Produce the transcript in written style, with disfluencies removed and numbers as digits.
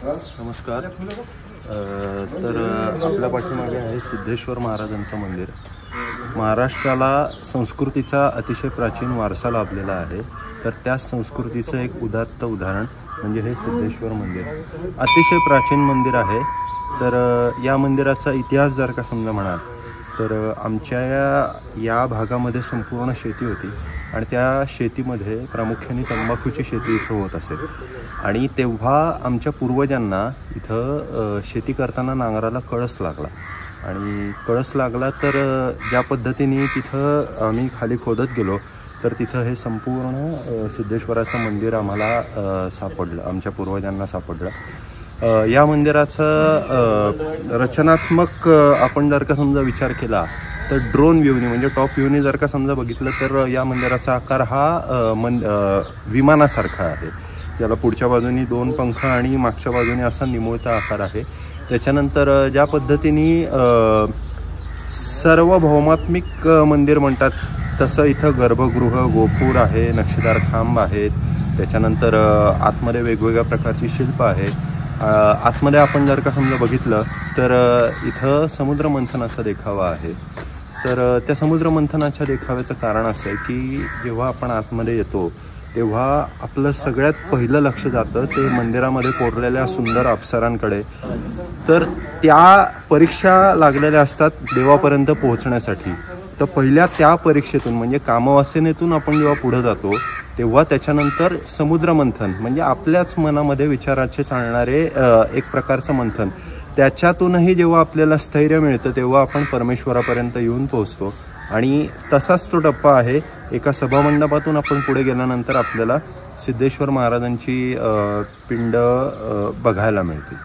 नमस्कार। तर आपल्या पाठीमागे आहे सिद्धेश्वर महाराजांचं मंदिर। महाराष्ट्राला संस्कृतीचा अतिशय प्राचीन वारसा लाभलेला आहे। तर त्या संस्कृतीचं एक उदात्त उदाहरण म्हणजे हे सिद्धेश्वर मंदिर। अतिशय प्राचीन मंदिर आहे। तर या मंदिराचा इतिहास जर का समजा म्हणाल तर आमच्या या भागामध्ये संपूर्ण शेती होती आणि त्या शेतीमध्ये प्रामुख्याने तंबाखूची शेती इथं होत असेल आणि तेव्हा आमच्या पूर्वजांना इथं शेती करताना नांगराला कळस लागला आणि कळस लागला तर ज्या पद्धतीने तिथं आम्ही खाली खोदत गेलो तर तिथं हे संपूर्ण सिद्धेश्वराचं मंदिर आम्हाला सापडलं, आमच्या पूर्वजांना सापडलं। या मंदिराचं रचनात्मक आपण जर का समजा विचार केला तर ड्रोन व्ह्यूने म्हणजे टॉप व्ह्यूने जर का समजा बघितलं तर या मंदिराचा आकार हा विमानासारखा आहे। याला पुढच्या बाजूनी 2 पंख आणि मागच्या बाजूने असा निमुळता आकार आहे। त्याच्यानंतर ज्या पद्धतीने सार्वभौमात्मिक मंदिर म्हणतात तसं इथं गर्भगृह, गोपूर आहे, नक्षीदार खांब आहेत। त्याच्यानंतर आतमध्ये वेगवेगळ्या प्रकारची शिल्प आहेत। आतमध्ये आपण जर का समजा बघितलं तर इथं समुद्र मंथनाचा देखावा आहे। तर त्या समुद्र मंथनाच्या देखाव्याचं कारण असं आहे की जेव्हा आपण आतमध्ये येतो तेव्हा आपलं सगळ्यात पहिलं लक्ष जातं ते मंदिरामध्ये कोरलेल्या सुंदर अप्सरांकडे। तर त्या परीक्षा लागलेल्या असतात देवापर्यंत पोहोचण्यासाठी। तर पहिल्या त्या परीक्षेतून म्हणजे कामवासनेतून आपण जेव्हा पुढे जातो तेव्हा त्याच्यानंतर समुद्र मंथन म्हणजे आपल्याच मनामध्ये विचाराचे चालणारे एक प्रकारचं मंथन, त्याच्यातूनही जेव्हा आपल्याला स्थैर्य मिळतं तेव्हा आपण परमेश्वरापर्यंत येऊन पोहोचतो। आणि तसाच तो टप्पा आहे। एका सभामंडपातून आपण पुढे गेल्यानंतर आपल्याला सिद्धेश्वर महाराजांची पिंड बघायला मिळते।